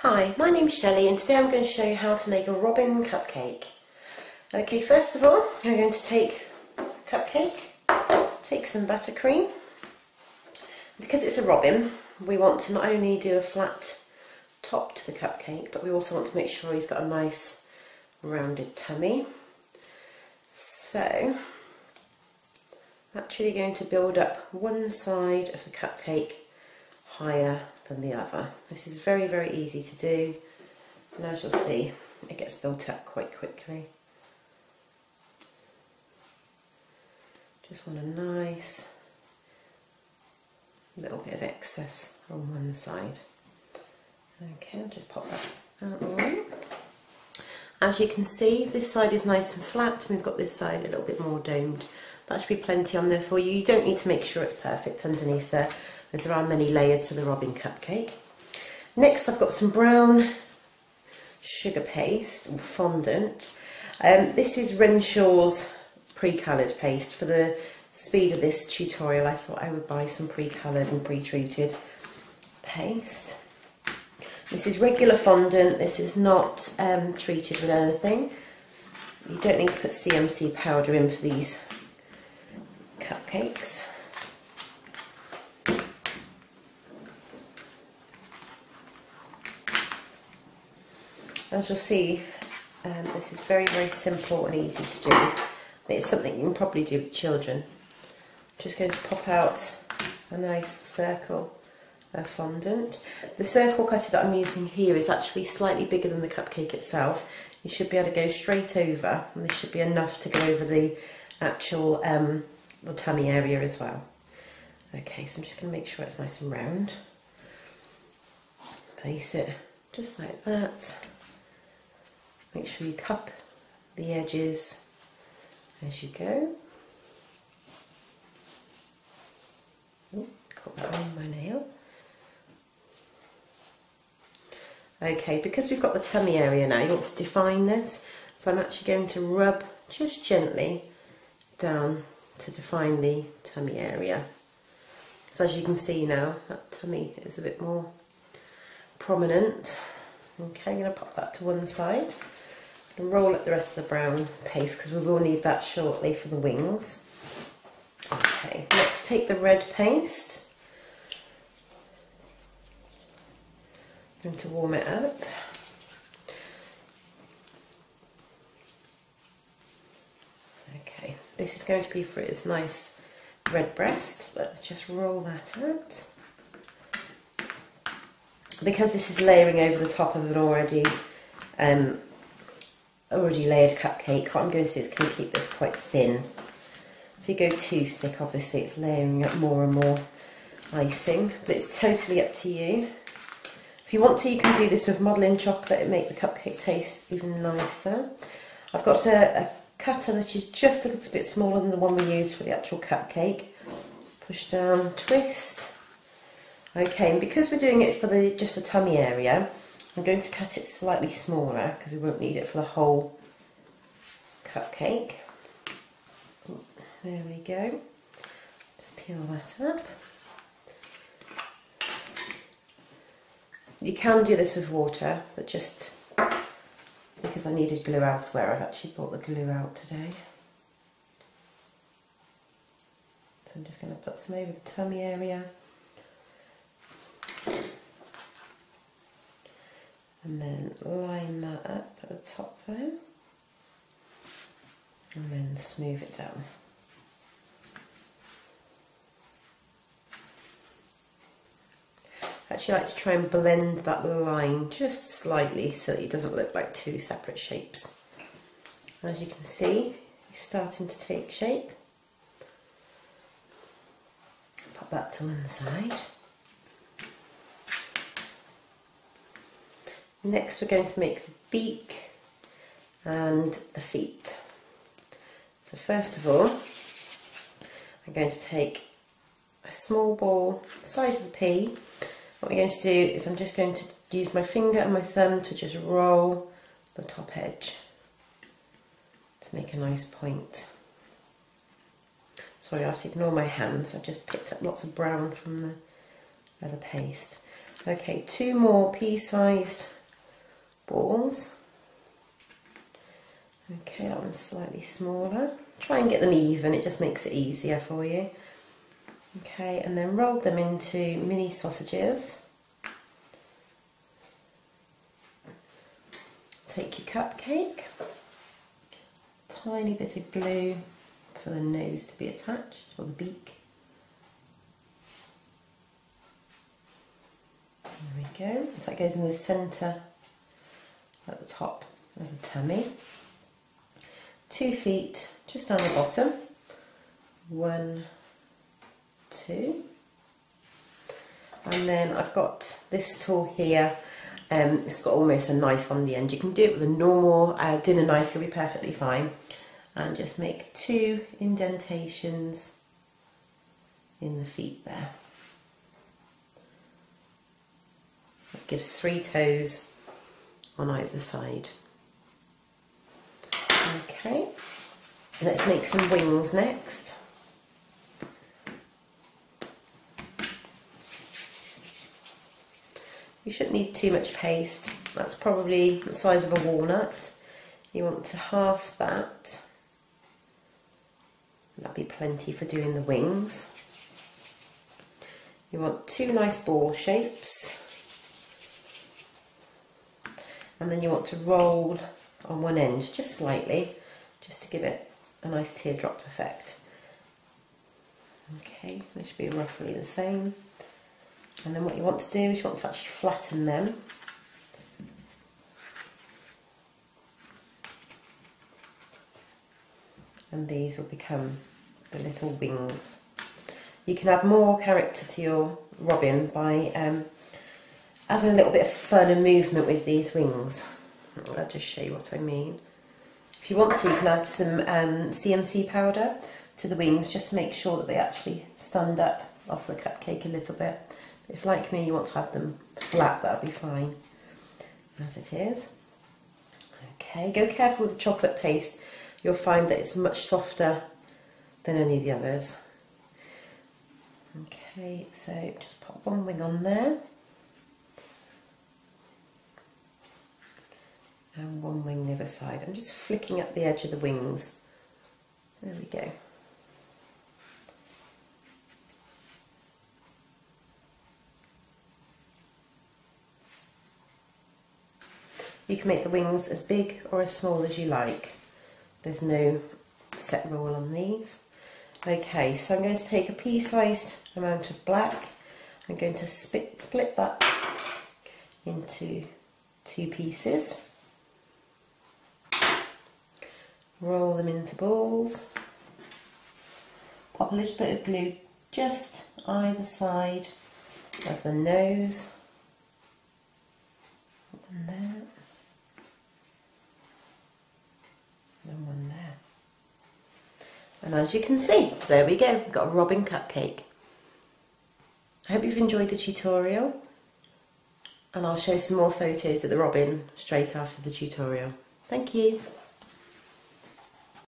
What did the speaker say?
Hi, my name's Shelly and today I'm going to show you how to make a robin cupcake. Okay, first of all, I'm going to take a cupcake, take some buttercream. Because it's a robin, we want to not only do a flat top to the cupcake, but we also want to make sure he's got a nice rounded tummy. So, I'm actually going to build up one side of the cupcake higher than the other. This is very, very easy to do, and as you'll see, it gets built up quite quickly. Just want a nice little bit of excess on one side. Okay, I'll just pop that out the way. As you can see, this side is nice and flat, and we've got this side a little bit more domed. That should be plenty on there for you. You don't need to make sure it's perfect underneath there, as there are many layers to the robin cupcake. Next, I've got some brown sugar paste, or fondant. This is Renshaw's pre-coloured paste. For the speed of this tutorial, I thought I would buy some pre-coloured and pre-treated paste. This is regular fondant. This is not treated with anything. You don't need to put CMC powder in for these cupcakes. As you'll see, this is very, very simple and easy to do. It's something you can probably do with children. I'm just going to pop out a nice circle of fondant. The circle cutter that I'm using here is actually slightly bigger than the cupcake itself. You should be able to go straight over, and this should be enough to go over the actual the tummy area as well. Okay, so I'm just going to make sure it's nice and round. Place it just like that. Make sure you cup the edges as you go. Oh, caught that on my nail. Okay, because we've got the tummy area now, you want to define this. So I'm actually going to rub just gently down to define the tummy area. So as you can see now, that tummy is a bit more prominent. Okay, I'm going to pop that to one side and roll up the rest of the brown paste because we will need that shortly for the wings. Okay, let's take the red paste. I'm going to warm it up. Okay, this is going to be for its nice red breast. Let's just roll that out. Because this is layering over the top of an already layered cupcake, what I'm going to do is kind of keep this quite thin. If you go too thick, obviously it's layering up more and more icing, but it's totally up to you. If you want to, you can do this with modelling chocolate and make the cupcake taste even nicer. I've got a cutter which is just a little bit smaller than the one we used for the actual cupcake. Push down, twist. Okay, and because we're doing it for just the tummy area, I'm going to cut it slightly smaller because we won't need it for the whole cupcake. There we go. Just peel that up. You can do this with water, but just because I needed glue elsewhere, I've actually brought the glue out today. So I'm just going to put some over the tummy area. And then line that up at the top there, and then smooth it down. I actually like to try and blend that line just slightly so that it doesn't look like two separate shapes. As you can see, it's starting to take shape. Pop that to one side. Next we're going to make the beak and the feet. So first of all, I'm going to take a small ball, the size of the pea. What we're going to do is I'm just going to use my finger and my thumb to just roll the top edge to make a nice point. Sorry, I have to ignore my hands. I've just picked up lots of brown from the paste. Okay, 2 more pea-sized balls. Okay, that one's slightly smaller. Try and get them even, it just makes it easier for you. Okay, and then roll them into mini sausages. Take your cupcake, tiny bit of glue for the nose to be attached, or the beak. There we go, so that goes in the centre at the top of the tummy. 2 feet just down the bottom. 1, 2. And then I've got this tool here. It's got almost a knife on the end. You can do it with a normal dinner knife, you'll be perfectly fine. And just make 2 indentations in the feet there. That gives 3 toes on either side. Okay, let's make some wings next. You shouldn't need too much paste. That's probably the size of a walnut. You want to halve that. That'll be plenty for doing the wings. You want 2 nice ball shapes. And then you want to roll on one end just slightly, just to give it a nice teardrop effect. Okay, they should be roughly the same. And then what you want to do is you want to actually flatten them. And these will become the little wings. You can add more character to your robin by adding a little bit of fun and movement with these wings. I'll just show you what I mean. If you want to, you can add some CMC powder to the wings just to make sure that they actually stand up off the cupcake a little bit. But if, like me, you want to have them flat, that'll be fine as it is. Okay, go careful with the chocolate paste. You'll find that it's much softer than any of the others. Okay, so just pop one wing on there. And one wing the other side. I'm just flicking up the edge of the wings. There we go. You can make the wings as big or as small as you like. There's no set rule on these. Okay, so I'm going to take a pea-sized amount of black. I'm going to split that into 2 pieces. Roll them into balls. Pop a little bit of glue just either side of the nose. One there. And one there. And as you can see, there we go, we've got a robin cupcake. I hope you've enjoyed the tutorial, and I'll show some more photos of the robin straight after the tutorial. Thank you.